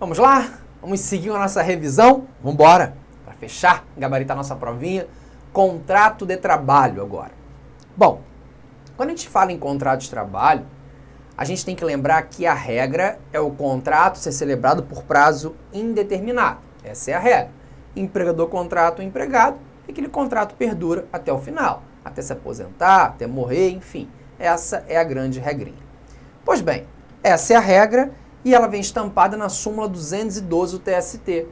Vamos lá? Vamos seguir a nossa revisão? Vamos embora! Para fechar, gabaritar nossa provinha. Contrato de trabalho agora. Bom, quando a gente fala em contrato de trabalho, a gente tem que lembrar que a regra é o contrato ser celebrado por prazo indeterminado. Essa é a regra. Empregador contrata o empregado e aquele contrato perdura até o final, até se aposentar, até morrer, enfim. Essa é a grande regrinha. Pois bem, essa é a regra e ela vem estampada na súmula 212 do TST,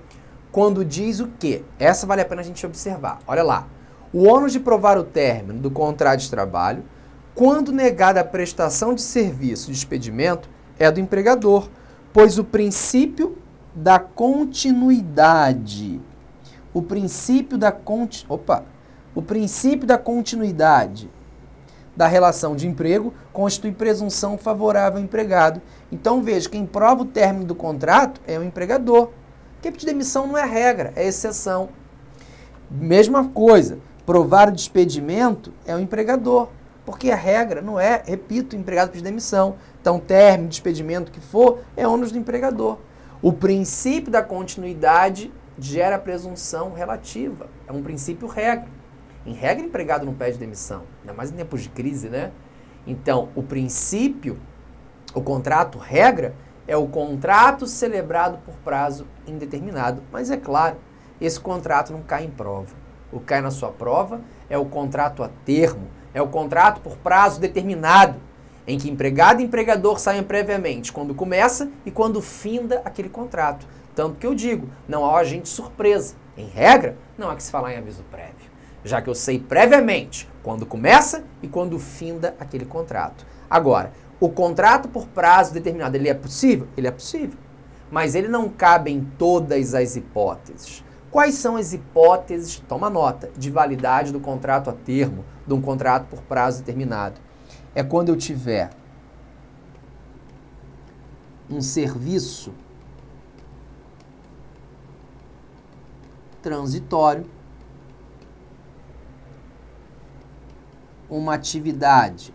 quando diz o quê? Essa vale a pena a gente observar. Olha lá. O ônus de provar o término do contrato de trabalho, quando negada a prestação de serviço de expedimento, é do empregador, pois o princípio da continuidade, o princípio da continuidade da relação de emprego constitui presunção favorável ao empregado. Então veja, quem prova o término do contrato é o empregador. Porque pedir demissão não é regra, é exceção. Mesma coisa, provar o despedimento é o empregador. Porque a regra não é, repito, o empregado pedir demissão. Então, término, despedimento, que for, é ônus do empregador. O princípio da continuidade gera presunção relativa. É um princípio regra. Em regra, o empregado não pede demissão, ainda mais em tempos de crise, né? Então, o princípio, o contrato regra, é o contrato celebrado por prazo indeterminado. Mas é claro, esse contrato não cai em prova. O que cai na sua prova é o contrato a termo, é o contrato por prazo determinado, em que empregado e empregador saem previamente quando começa e quando finda aquele contrato. Tanto que eu digo, não há agente surpresa. Em regra, não há que se falar em aviso prévio, já que eu sei previamente quando começa e quando finda aquele contrato. Agora, o contrato por prazo determinado, ele é possível? Ele é possível, mas ele não cabe em todas as hipóteses. Quais são as hipóteses, toma nota, de validade do contrato a termo, de um contrato por prazo determinado? É quando eu tiver um serviço transitório, uma atividade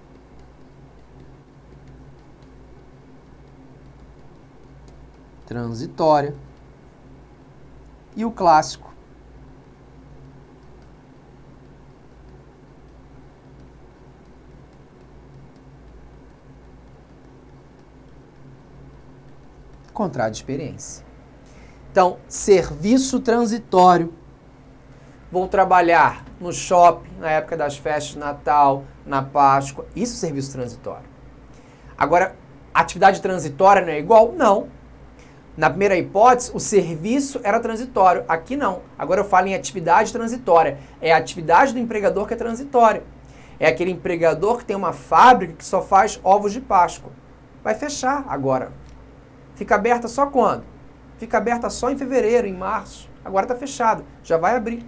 transitória e o clássico contrato de experiência. Então, serviço transitório. Vou trabalhar no shopping na época das festas de Natal, na Páscoa. Isso é serviço transitório. Agora, atividade transitória não é igual? Não. Na primeira hipótese, o serviço era transitório. Aqui não. Agora eu falo em atividade transitória. É a atividade do empregador que é transitória. É aquele empregador que tem uma fábrica que só faz ovos de Páscoa. Vai fechar agora. Fica aberta só quando? Fica aberta só em fevereiro, em março. Agora está fechado. Já vai abrir.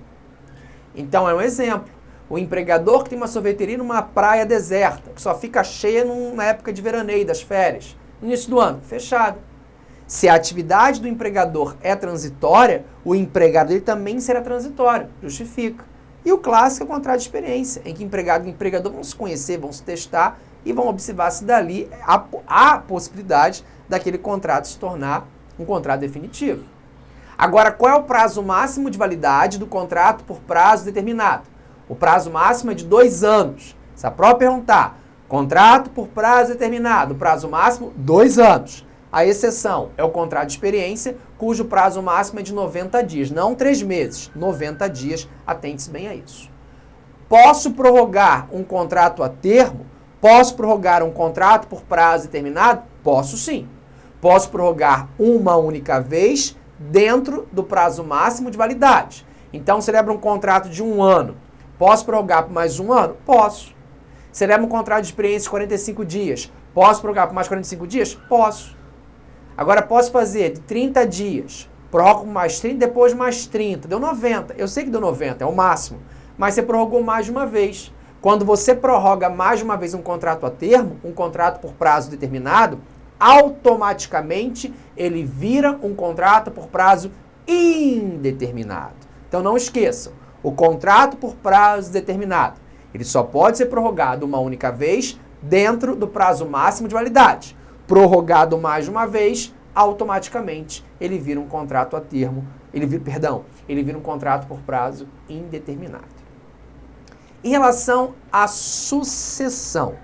Então é um exemplo. O empregador que tem uma sorveteria numa praia deserta, que só fica cheia na época de veraneio, das férias. No início do ano, fechado. Se a atividade do empregador é transitória, o empregado dele também será transitório. Justifica. E o clássico é o contrato de experiência, em que empregado e empregador vão se conhecer, vão se testar e vão observar se dali há a possibilidade daquele contrato se tornar um contrato definitivo. Agora, qual é o prazo máximo de validade do contrato por prazo determinado? O prazo máximo é de 2 anos. Se a prova perguntar, contrato por prazo determinado, prazo máximo, 2 anos. A exceção é o contrato de experiência, cujo prazo máximo é de 90 dias, não 3 meses, 90 dias, atente-se bem a isso. Posso prorrogar um contrato a termo? Posso prorrogar um contrato por prazo determinado? Posso sim. Posso prorrogar uma única vez dentro do prazo máximo de validade. Então, celebra um contrato de 1 ano. Posso prorrogar por mais 1 ano? Posso. Celebra um contrato de experiência de 45 dias. Posso prorrogar por mais 45 dias? Posso. Agora, posso fazer de 30 dias, prorrogo mais 30, depois mais 30. Deu 90. Eu sei que deu 90, é o máximo. Mas você prorrogou mais de uma vez. Quando você prorroga mais de uma vez um contrato a termo, um contrato por prazo determinado, automaticamente ele vira um contrato por prazo indeterminado. Então não esqueçam, o contrato por prazo determinado, ele só pode ser prorrogado uma única vez dentro do prazo máximo de validade. Prorrogado mais de uma vez, automaticamente ele vira um contrato a termo, ele vira um contrato por prazo indeterminado. Em relação à sucessão,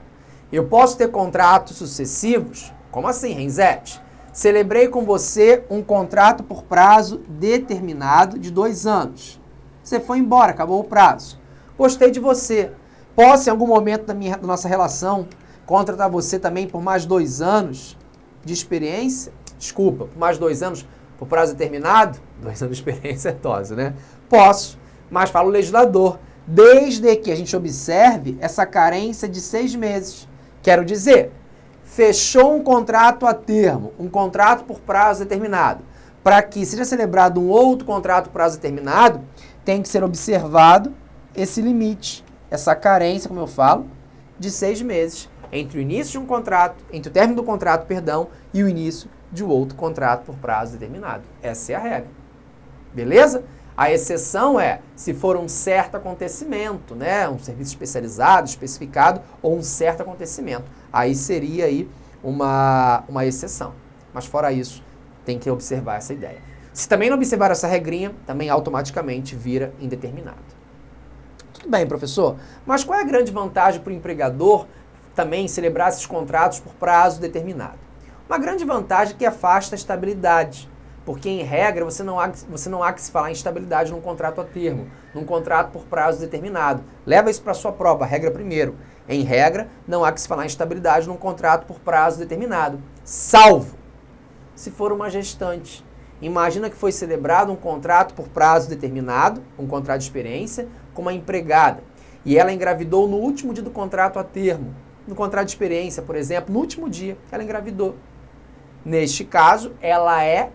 eu posso ter contratos sucessivos? Como assim, Renzetti? Celebrei com você um contrato por prazo determinado de 2 anos. Você foi embora, acabou o prazo. Gostei de você. Posso, em algum momento da nossa relação, contratar você também por mais 2 anos de experiência? Desculpa, por mais 2 anos por prazo determinado? 2 anos de experiência é tosa, né? Posso, mas fala o legislador, desde que a gente observe essa carência de 6 meses. Quero dizer, fechou um contrato a termo, um contrato por prazo determinado. Para que seja celebrado um outro contrato por prazo determinado, tem que ser observado esse limite, essa carência, como eu falo, de 6 meses entre o início de um contrato, entre o término do contrato, e o início de um outro contrato por prazo determinado. Essa é a regra. Beleza? A exceção é se for um certo acontecimento, né? Um serviço especializado, especificado, ou um certo acontecimento. Aí seria aí uma exceção. Mas fora isso, tem que observar essa ideia. Se também não observar essa regrinha, também automaticamente vira indeterminado. Tudo bem, professor, mas qual é a grande vantagem para o empregador também celebrar esses contratos por prazo determinado? Uma grande vantagem é que afasta a estabilidade, porque em regra você não há que se falar em estabilidade num contrato a termo, num contrato por prazo determinado. Leva isso para a sua prova, regra primeiro. Em regra, não há que se falar em estabilidade num contrato por prazo determinado, salvo se for uma gestante. Imagina que foi celebrado um contrato por prazo determinado, um contrato de experiência, com uma empregada, e ela engravidou no último dia do contrato a termo. No contrato de experiência, por exemplo, no último dia, ela engravidou. Neste caso, ela é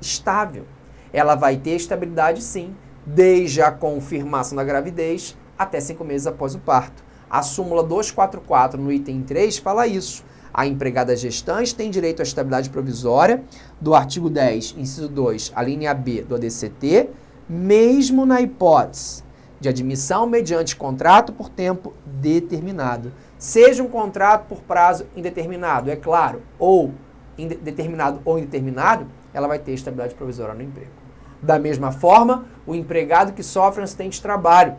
estável. Ela vai ter estabilidade sim, desde a confirmação da gravidez até 5 meses após o parto. A súmula 244 no item 3 fala isso. A empregada gestante tem direito à estabilidade provisória do artigo 10, inciso 2, a linha B do ADCT, mesmo na hipótese de admissão mediante contrato por tempo determinado. Seja um contrato por prazo indeterminado, é claro, ou determinado ou indeterminado, ela vai ter estabilidade provisória no emprego. Da mesma forma, o empregado que sofre um acidente de trabalho,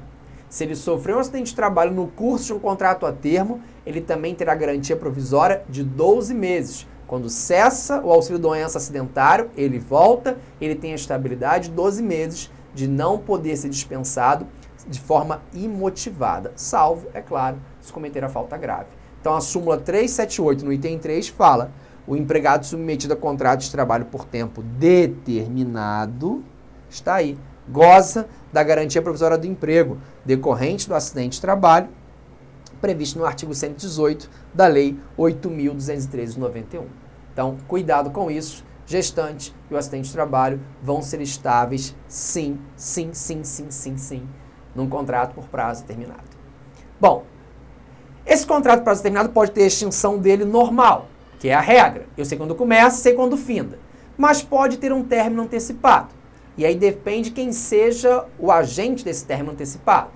se ele sofreu um acidente de trabalho no curso de um contrato a termo, ele também terá garantia provisória de 12 meses. Quando cessa o auxílio-doença acidentário, ele volta, ele tem a estabilidade de 12 meses de não poder ser dispensado de forma imotivada, salvo, é claro, se cometer a falta grave. Então, a súmula 378 no item 3 fala: o empregado submetido a contrato de trabalho por tempo determinado, está aí, goza da garantia provisória do emprego decorrente do acidente de trabalho, previsto no artigo 118 da Lei 8.213 de 91. Então, cuidado com isso. Gestante e o acidente de trabalho vão ser estáveis, sim, num contrato por prazo determinado. Bom, esse contrato por prazo determinado pode ter a extinção dele normal, que é a regra. Eu sei quando começa, sei quando finda. Mas pode ter um término antecipado. E aí depende quem seja o agente desse término antecipado.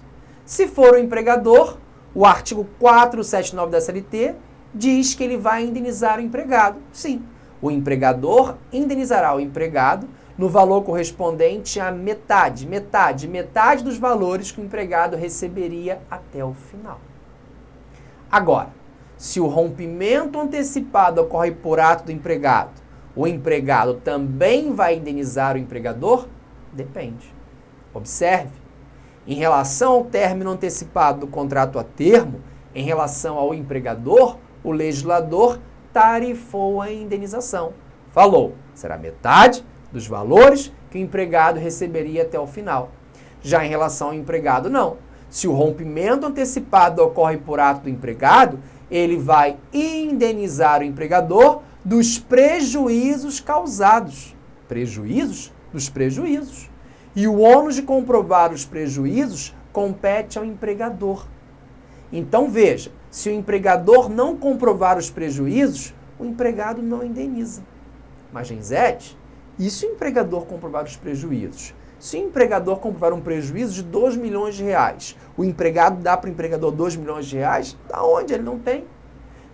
Se for o empregador, o artigo 479 da CLT diz que ele vai indenizar o empregado. Sim, o empregador indenizará o empregado no valor correspondente à metade dos valores que o empregado receberia até o final. Agora, se o rompimento antecipado ocorre por ato do empregado, o empregado também vai indenizar o empregador? Depende. Observe. Em relação ao término antecipado do contrato a termo, em relação ao empregador, o legislador tarifou a indenização. Falou, será metade dos valores que o empregado receberia até o final. Já em relação ao empregado, não. Se o rompimento antecipado ocorre por ato do empregado, ele vai indenizar o empregador dos prejuízos causados. Prejuízos? Dos prejuízos. E o ônus de comprovar os prejuízos compete ao empregador. Então, veja, se o empregador não comprovar os prejuízos, o empregado não indeniza. Mas, Genzete, e se o empregador comprovar os prejuízos? Se o empregador comprovar um prejuízo de 2 milhões de reais, o empregado dá para o empregador 2 milhões de reais? Da onde? Ele não tem.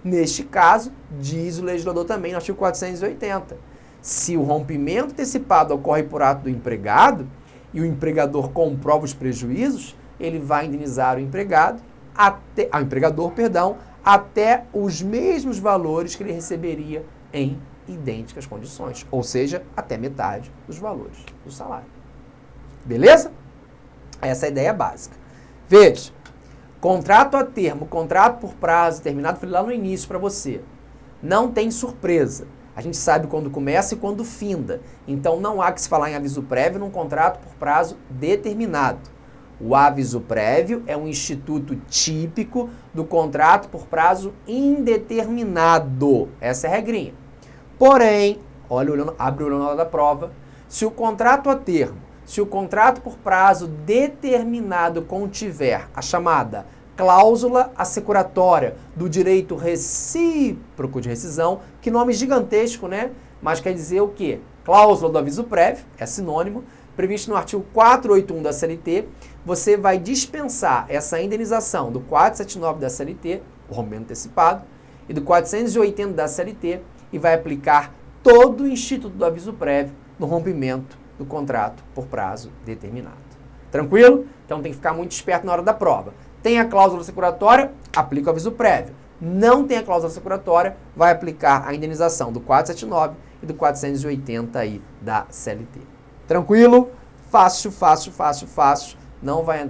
Neste caso, diz o legislador também no artigo 480, Se o rompimento antecipado ocorre por ato do empregado e o empregador comprova os prejuízos, ele vai indenizar o empregador, até os mesmos valores que ele receberia em idênticas condições, ou seja, até metade dos valores do salário. Beleza? Essa é a ideia básica. Veja, contrato a termo, contrato por prazo determinado, falei lá no início para você, não tem surpresa. A gente sabe quando começa e quando finda. Então não há que se falar em aviso prévio num contrato por prazo determinado. O aviso prévio é um instituto típico do contrato por prazo indeterminado. Essa é a regrinha. Porém, abre o olho na hora da prova, se o contrato a termo, se o contrato por prazo determinado contiver a chamada cláusula assecuratória do direito recíproco de rescisão, que nome gigantesco, né? Mas quer dizer o quê? Cláusula do aviso prévio, é sinônimo, previsto no artigo 481 da CLT, você vai dispensar essa indenização do 479 da CLT, o rompimento antecipado, e do 480 da CLT, e vai aplicar todo o instituto do aviso prévio no rompimento do contrato por prazo determinado. Tranquilo? Então tem que ficar muito esperto na hora da prova. Tem a cláusula assecuratória, aplica o aviso prévio. Não tem a cláusula assecuratória, vai aplicar a indenização do 479 e do 480 aí da CLT. Tranquilo? Fácil, fácil, fácil, fácil. Não vai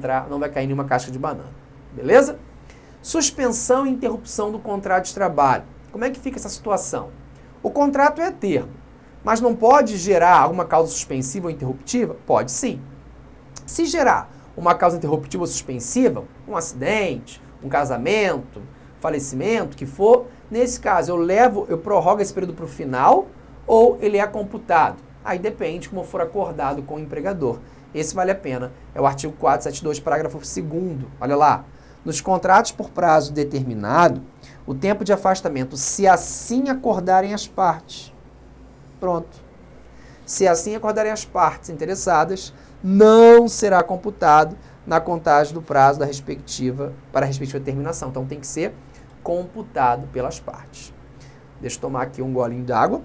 cair nenhuma casca de banana. Beleza? Suspensão e interrupção do contrato de trabalho. Como é que fica essa situação? O contrato é a termo, mas não pode gerar alguma causa suspensiva ou interruptiva? Pode sim. Se gerar uma causa interruptiva ou suspensiva, um acidente, um casamento, falecimento, que for, nesse caso eu prorrogo esse período para o final ou ele é computado. Aí depende como for acordado com o empregador. Esse vale a pena. É o artigo 472, parágrafo 2º. Olha lá. Nos contratos por prazo determinado, o tempo de afastamento, se assim acordarem as partes. Pronto. Se assim acordarem as partes interessadas, não será computado na contagem do prazo para a respectiva terminação. Então tem que ser computado pelas partes. Deixa eu tomar aqui um golinho d'água,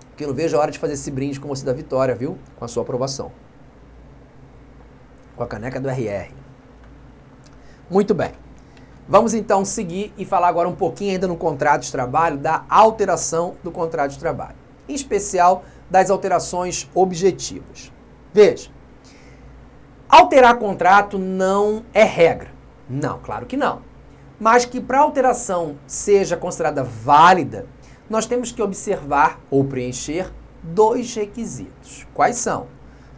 porque eu não vejo a hora de fazer esse brinde com você da vitória, viu? Com a sua aprovação. Com a caneca do RR. Muito bem. Vamos então seguir e falar agora um pouquinho ainda no contrato de trabalho da alteração do contrato de trabalho. Em especial das alterações objetivas. Veja, alterar contrato não é regra. Não, claro que não. Mas que para a alteração seja considerada válida, nós temos que observar ou preencher 2 requisitos. Quais são?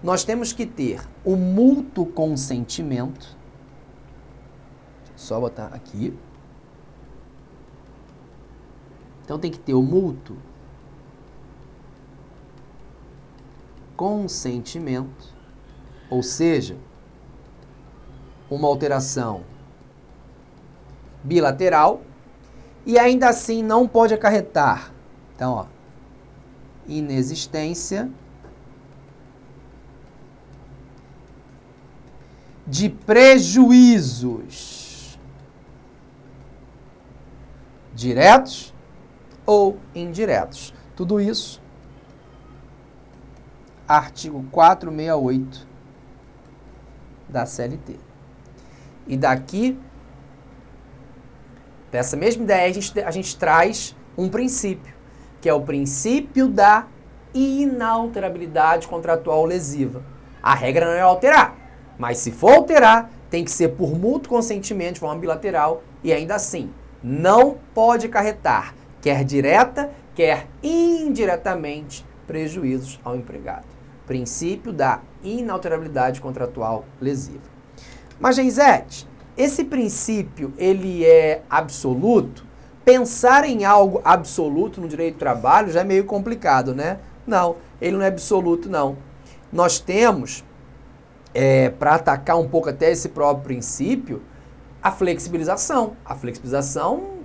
Nós temos que ter o mútuo consentimento. Só botar aqui. Então tem que ter o mútuo consentimento, ou seja, uma alteração bilateral, e ainda assim não pode acarretar, então, ó, inexistência de prejuízos diretos ou indiretos. Tudo isso, artigo 468 da CLT. E daqui, dessa mesma ideia, a gente traz um princípio, que é o princípio da inalterabilidade contratual lesiva. A regra não é alterar, mas se for alterar, tem que ser por mútuo consentimento de forma bilateral e ainda assim não pode acarretar, quer direta, quer indiretamente, prejuízos ao empregado. Princípio da inalterabilidade contratual lesiva. Mas, Genzete, esse princípio, ele é absoluto? Pensar em algo absoluto no direito do trabalho já é meio complicado, né? Não, ele não é absoluto, não. Nós temos, para atacar um pouco até esse próprio princípio, a flexibilização. A flexibilização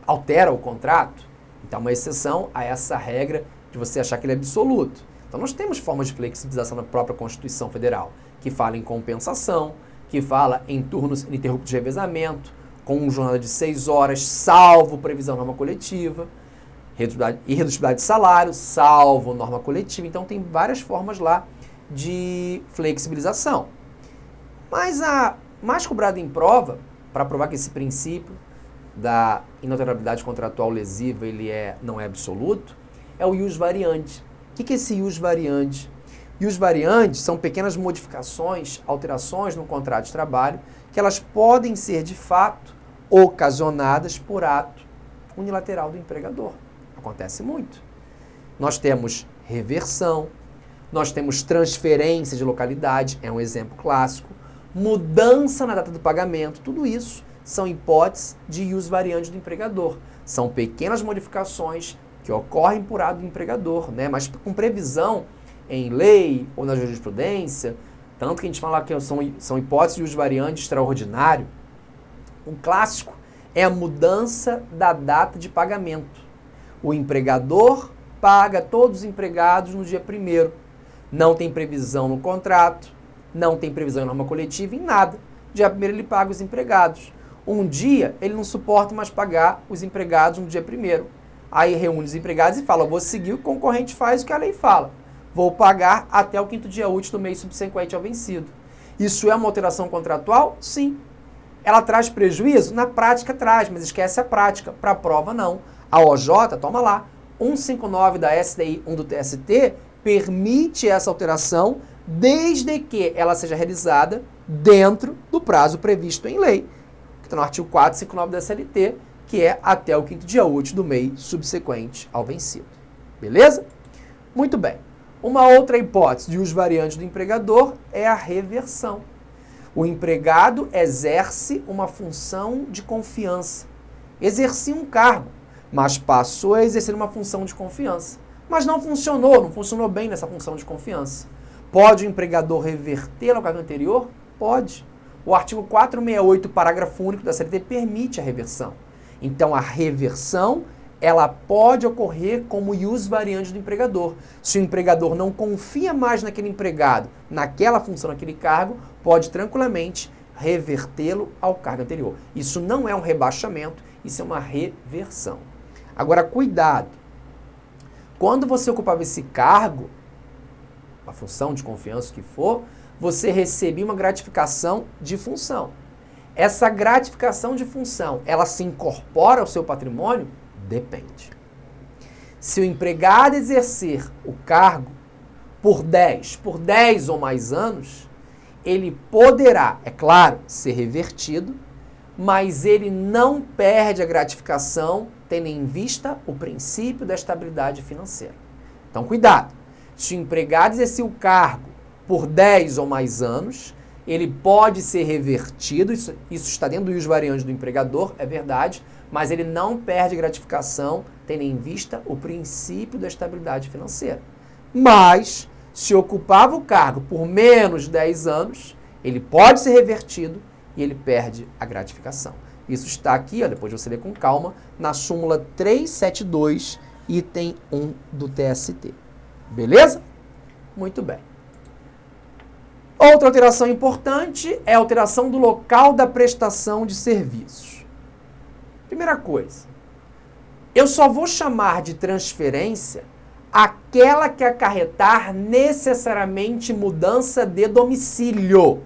altera o contrato. Então, uma exceção a essa regra de você achar que ele é absoluto. Então, nós temos formas de flexibilização na própria Constituição Federal, que fala em compensação, que fala em turnos ininterruptos de revezamento, com jornada de 6 horas, salvo previsão norma coletiva. irredutibilidade de salário, salvo norma coletiva. Então, tem várias formas lá de flexibilização. Mas a mais cobrada em prova, para provar que esse princípio da inalterabilidade contratual lesiva não é absoluto, é o ius variandi. O que é esse ius variandi? Ius variandi são pequenas modificações, alterações no contrato de trabalho, que elas podem ser, de fato, ocasionadas por ato unilateral do empregador. Acontece muito. Nós temos reversão, nós temos transferência de localidade, é um exemplo clássico, mudança na data do pagamento, tudo isso são hipóteses de ius variandi do empregador. São pequenas modificações que ocorrem por ato do empregador, né? Mas com previsão em lei ou na jurisprudência, tanto que a gente fala que são hipóteses de ius variandi extraordinário. Um clássico é a mudança da data de pagamento. O empregador paga todos os empregados no dia 1º. Não tem previsão no contrato, não tem previsão em norma coletiva, em nada. Dia 1º ele paga os empregados. Um dia ele não suporta mais pagar os empregados no dia 1º. Aí reúne os empregados e fala, vou seguir o que o concorrente faz o que a lei fala. Vou pagar até o 5º dia útil do mês subsequente ao vencido. Isso é uma alteração contratual? Sim. Ela traz prejuízo? Na prática traz, mas esquece a prática. Para a prova, não. A OJ, toma lá, 159 da STI 1 do TST, permite essa alteração desde que ela seja realizada dentro do prazo previsto em lei, que está no artigo 459 da CLT, que é até o 5º dia útil do mês subsequente ao vencido. Beleza? Muito bem. Uma outra hipótese de ius variandi do empregador é a reversão. O empregado exerce uma função de confiança. Exercia um cargo, mas passou a exercer uma função de confiança. Mas não funcionou bem nessa função de confiança. Pode o empregador reverter ao cargo anterior? Pode. O artigo 468, parágrafo único da CLT, permite a reversão. Então, a reversão, ela pode ocorrer como ius variandi do empregador. Se o empregador não confia mais naquele empregado, naquela função, naquele cargo, pode tranquilamente revertê-lo ao cargo anterior. Isso não é um rebaixamento, isso é uma reversão. Agora, cuidado. Quando você ocupava esse cargo, a função de confiança que for, você recebia uma gratificação de função. Essa gratificação de função, ela se incorpora ao seu patrimônio? Depende. Se o empregado exercer o cargo por 10 ou mais anos, ele poderá, é claro, ser revertido, mas ele não perde a gratificação, tendo em vista o princípio da estabilidade financeira. Então, cuidado. Se o empregado exercer o cargo por 10 ou mais anos, ele pode ser revertido, isso está dentro do ius variandi do empregador, é verdade, mas ele não perde gratificação, tendo em vista o princípio da estabilidade financeira. Mas, se ocupava o cargo por menos de 10 anos, ele pode ser revertido e ele perde a gratificação. Isso está aqui, depois você lê com calma, na súmula 372, item 1 do TST. Beleza? Muito bem. Outra alteração importante é a alteração do local da prestação de serviços. Primeira coisa, eu só vou chamar de transferência aquela que acarretar necessariamente mudança de domicílio.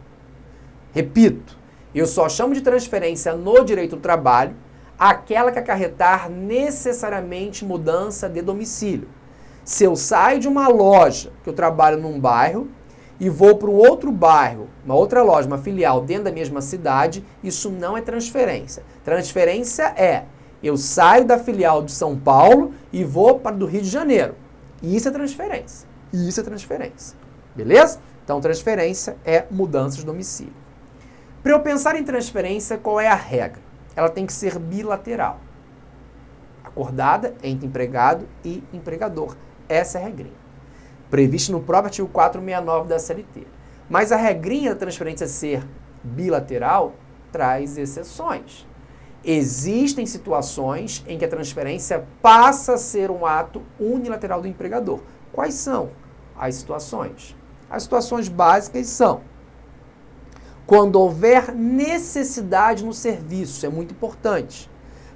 Repito, eu só chamo de transferência no direito do trabalho aquela que acarretar necessariamente mudança de domicílio. Se eu saio de uma loja, que eu trabalho num bairro, e vou para um outro bairro, uma outra loja, uma filial dentro da mesma cidade, isso não é transferência. Transferência é, eu saio da filial de São Paulo e vou para do Rio de Janeiro. Isso é transferência. Isso é transferência. Beleza? Então, transferência é mudança de domicílio. Para eu pensar em transferência, qual é a regra? Ela tem que ser bilateral. Acordada entre empregado e empregador. Essa é a regrinha. Previsto no próprio artigo 469 da CLT. Mas a regrinha da transferência ser bilateral traz exceções. Existem situações em que a transferência passa a ser um ato unilateral do empregador. Quais são as situações? As situações básicas são quando houver necessidade no serviço, é muito importante,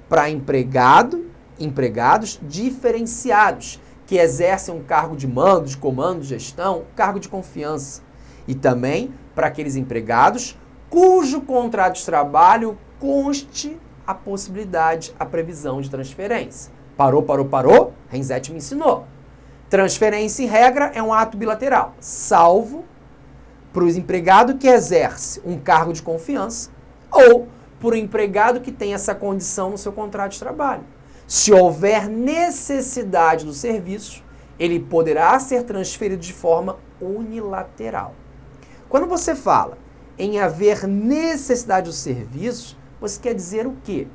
para empregado empregados diferenciados, que exercem um cargo de mando, de comando, de gestão, cargo de confiança. E também para aqueles empregados cujo contrato de trabalho conste a possibilidade, a previsão de transferência. Parou? Renzetti me ensinou. Transferência, em regra, é um ato bilateral, salvo para o empregado que exerce um cargo de confiança ou para o empregado que tem essa condição no seu contrato de trabalho. Se houver necessidade do serviço, ele poderá ser transferido de forma unilateral. Quando você fala em haver necessidade do serviço, você quer dizer o quê?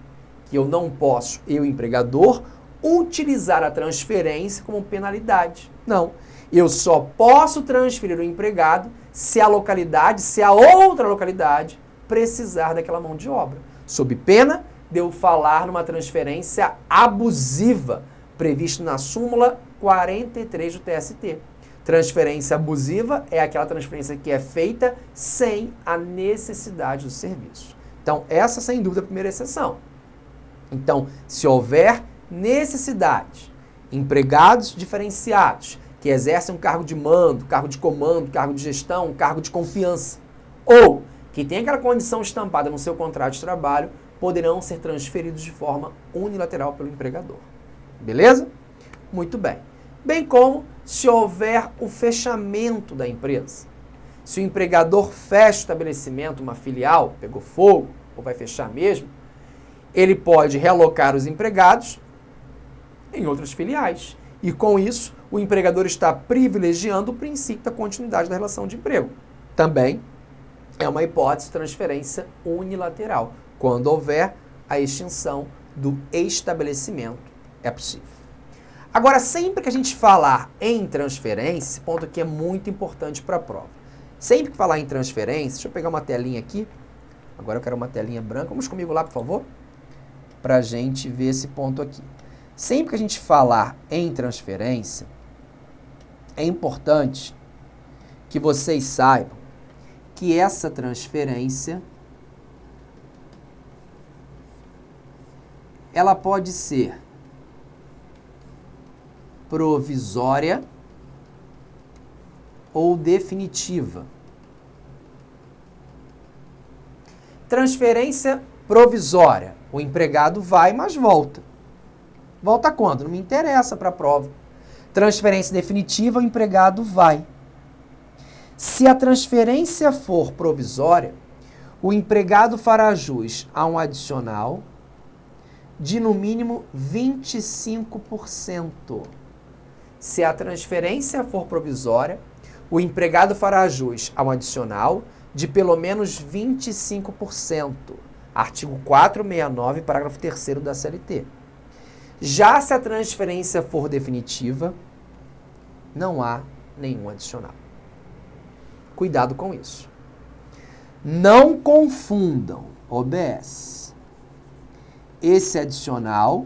Que eu não posso, eu empregador, utilizar a transferência como penalidade. Não. Eu só posso transferir o empregado se a outra localidade precisar daquela mão de obra. Sob pena de eu falar numa transferência abusiva, previsto na súmula 43 do TST. Transferência abusiva é aquela transferência que é feita sem a necessidade do serviço. Então, essa, sem dúvida, é a primeira exceção. Então, se houver necessidade, empregados diferenciados, que exercem um cargo de mando, cargo de comando, cargo de gestão, cargo de confiança, ou que tem aquela condição estampada no seu contrato de trabalho, poderão ser transferidos de forma unilateral pelo empregador. Beleza? Muito bem. Bem como se houver o fechamento da empresa. Se o empregador fecha o estabelecimento, uma filial, pegou fogo, ou vai fechar mesmo, ele pode realocar os empregados em outras filiais. E com isso, o empregador está privilegiando o princípio da continuidade da relação de emprego. Também é uma hipótese de transferência unilateral. Quando houver a extinção do estabelecimento, é possível. Agora, sempre que a gente falar em transferência, esse ponto aqui é muito importante para a prova. Sempre que falar em transferência, deixa eu pegar uma telinha aqui. Agora eu quero uma telinha branca. Vamos comigo lá, por favor? Para a gente ver esse ponto aqui. Sempre que a gente falar em transferência, é importante que vocês saibam que essa transferência ela pode ser provisória ou definitiva. Transferência provisória. O empregado vai, mas volta. Volta quando? Não me interessa para a prova. Transferência definitiva, o empregado vai. Se a transferência for provisória, o empregado fará jus a um adicional de no mínimo 25%. Se a transferência for provisória, o empregado fará jus a um adicional de pelo menos 25%. Artigo 469, parágrafo 3º da CLT. Já se a transferência for definitiva, não há nenhum adicional. Cuidado com isso. Não confundam, OBS, esse adicional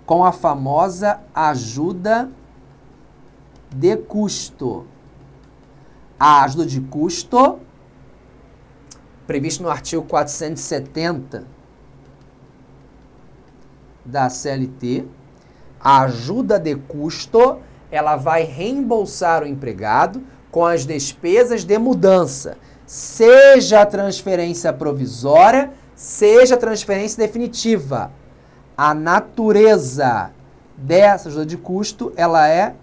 com a famosa ajuda de custo. A ajuda de custo, previsto no artigo 470 da CLT, a ajuda de custo, ela vai reembolsar o empregado com as despesas de mudança, seja a transferência provisória, seja a transferência definitiva. A natureza dessa ajuda de custo, ela é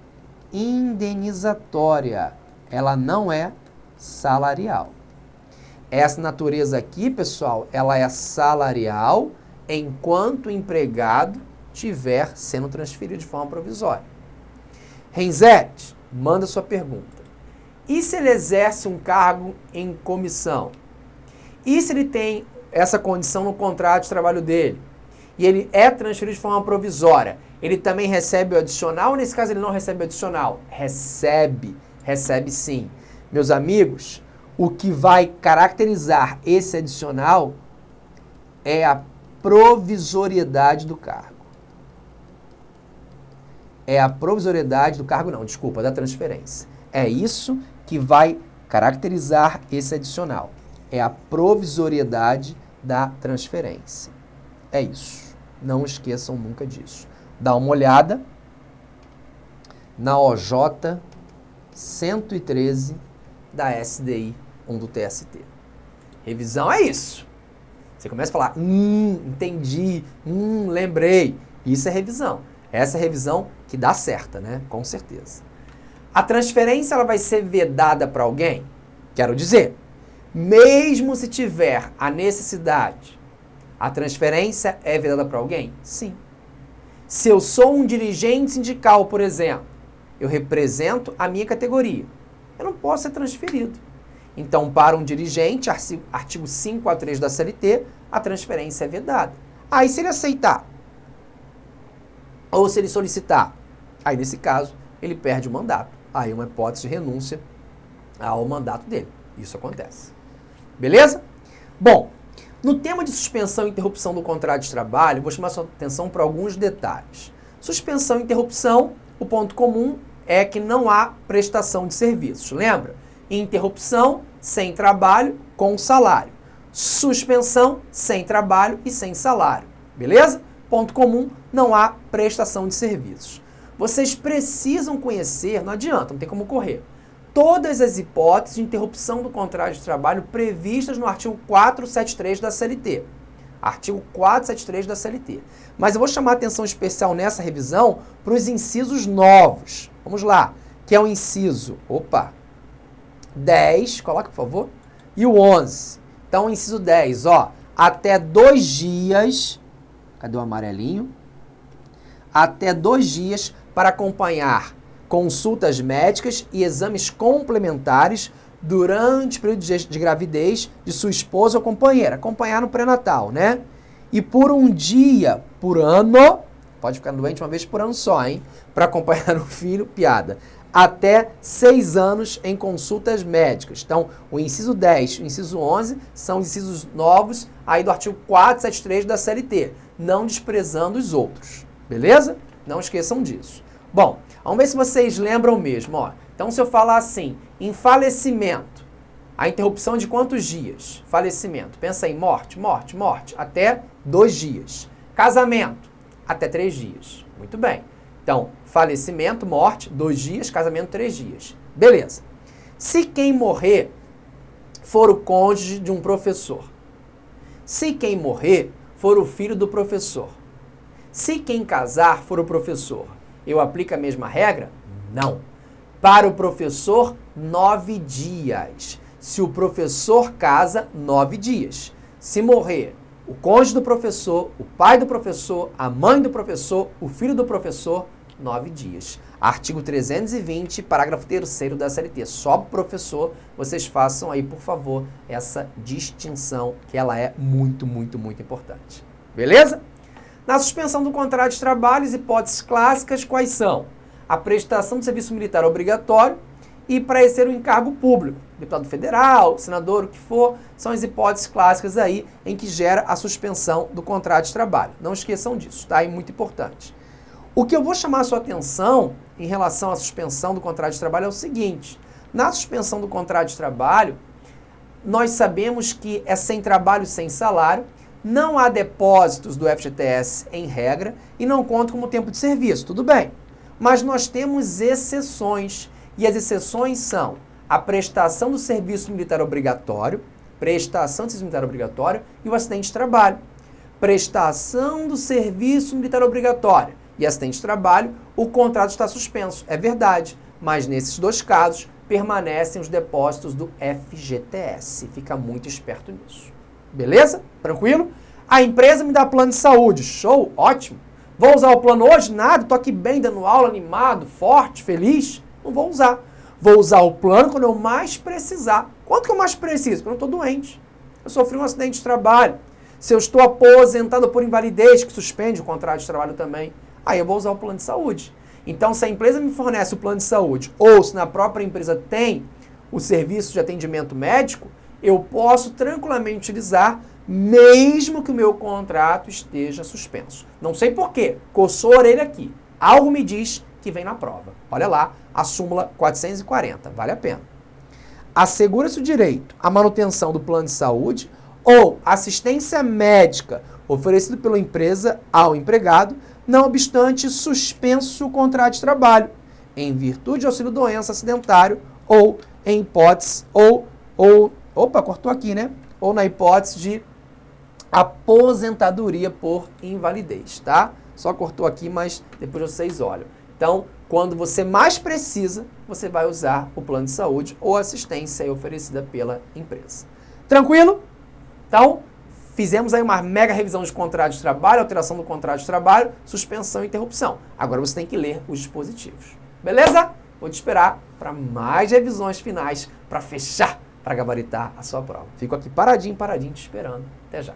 indenizatória, ela não é salarial. Essa natureza aqui, pessoal, ela é salarial enquanto o empregado estiver sendo transferido de forma provisória. Renzetti, manda sua pergunta. E se ele exerce um cargo em comissão? E se ele tem essa condição no contrato de trabalho dele? E ele é transferido de forma provisória? Ele também recebe o adicional ou nesse caso ele não recebe o adicional? Recebe sim. Meus amigos, o que vai caracterizar esse adicional é a provisoriedade do cargo. É a provisoriedade do cargo, não, desculpa, da transferência. É isso que vai caracterizar esse adicional. É a provisoriedade da transferência. É isso. Não esqueçam nunca disso. Dá uma olhada na OJ 113 da SDI 1 do TST. Revisão é isso. Você começa a falar, entendi, lembrei. Isso é revisão. Essa é a revisão que dá certa, né? Com certeza. A transferência ela vai ser vedada para alguém? Quero dizer, mesmo se tiver a necessidade, a transferência é vedada para alguém? Sim. Se eu sou um dirigente sindical, por exemplo, eu represento a minha categoria, eu não posso ser transferido. Então, para um dirigente, artigo 543 da CLT, a transferência é vedada. Aí, se ele aceitar, ou se ele solicitar, aí, nesse caso, ele perde o mandato. Aí, uma hipótese de renúncia ao mandato dele. Isso acontece. Beleza? Bom, no tema de suspensão e interrupção do contrato de trabalho, vou chamar sua atenção para alguns detalhes. Suspensão e interrupção, o ponto comum é que não há prestação de serviços. Lembra? Interrupção, sem trabalho, com salário. Suspensão, sem trabalho e sem salário. Beleza? Ponto comum, não há prestação de serviços. Vocês precisam conhecer, não adianta, não tem como correr, todas as hipóteses de interrupção do contrato de trabalho previstas no artigo 473 da CLT. Artigo 473 da CLT. Mas eu vou chamar a atenção especial nessa revisão para os incisos novos. Vamos lá, que é o inciso, 10, coloca por favor, e o 11. Então, o inciso 10, até 2 dias, cadê o amarelinho? Até 2 dias para acompanhar consultas médicas e exames complementares durante o período de gravidez de sua esposa ou companheira. Acompanhar no pré-natal, né? E por 1 dia por ano, pode ficar doente uma vez por ano só, hein? Para acompanhar o filho, piada. Até 6 anos em consultas médicas. Então, o inciso 10 e o inciso 11 são incisos novos aí do artigo 473 da CLT, não desprezando os outros. Beleza? Não esqueçam disso. Bom, vamos ver se vocês lembram mesmo. Então, se eu falar assim, em falecimento, a interrupção de quantos dias? Falecimento. Pensa em morte, até 2 dias. Casamento, até 3 dias. Muito bem. Então, falecimento, morte, 2 dias, casamento, 3 dias. Beleza. Se quem morrer for o cônjuge de um professor, se quem morrer for o filho do professor, se quem casar for o professor, eu aplico a mesma regra? Não. Para o professor, 9 dias. Se o professor casa, 9 dias. Se morrer o cônjuge do professor, o pai do professor, a mãe do professor, o filho do professor, 9 dias. Artigo 320, parágrafo 3º da CLT. Só para o professor, vocês façam aí, por favor, essa distinção, que ela é muito, muito, muito importante. Beleza? Na suspensão do contrato de trabalho, as hipóteses clássicas quais são? A prestação de serviço militar obrigatório e para exercer o encargo público. Deputado federal, senador, o que for, são as hipóteses clássicas aí em que gera a suspensão do contrato de trabalho. Não esqueçam disso, tá? É muito importante. O que eu vou chamar a sua atenção em relação à suspensão do contrato de trabalho é o seguinte. Na suspensão do contrato de trabalho, nós sabemos que é sem trabalho, sem salário, não há depósitos do FGTS em regra e não conta como tempo de serviço, tudo bem. Mas nós temos exceções, e as exceções são a prestação do serviço militar obrigatório, e o acidente de trabalho. Prestação do serviço militar obrigatório e acidente de trabalho, o contrato está suspenso, é verdade, mas nesses 2 casos permanecem os depósitos do FGTS. Fica muito esperto nisso. Beleza? Tranquilo? A empresa me dá plano de saúde. Show? Ótimo. Vou usar o plano hoje? Nada. Estou aqui bem, dando aula, animado, forte, feliz. Não vou usar. Vou usar o plano quando eu mais precisar. Quanto que eu mais preciso? Quando eu estou doente. Eu sofri um acidente de trabalho. Se eu estou aposentado por invalidez, que suspende o contrato de trabalho também, aí eu vou usar o plano de saúde. Então, se a empresa me fornece o plano de saúde, ou se na própria empresa tem o serviço de atendimento médico, eu posso tranquilamente utilizar, mesmo que o meu contrato esteja suspenso. Não sei por quê, coçou a orelha aqui. Algo me diz que vem na prova. Olha lá, a súmula 440, vale a pena. Assegura-se o direito à manutenção do plano de saúde ou assistência médica oferecido pela empresa ao empregado, não obstante suspenso o contrato de trabalho, em virtude de auxílio-doença acidentário ou em hipótese ou na hipótese de aposentadoria por invalidez, tá? Só cortou aqui, mas depois vocês olham. Então, quando você mais precisa, você vai usar o plano de saúde ou assistência oferecida pela empresa. Tranquilo? Então, fizemos aí uma mega revisão de contrato de trabalho, alteração do contrato de trabalho, suspensão e interrupção. Agora você tem que ler os dispositivos. Beleza? Vou te esperar para mais revisões finais para fechar, para gabaritar a sua prova. Fico aqui paradinho te esperando. Até já.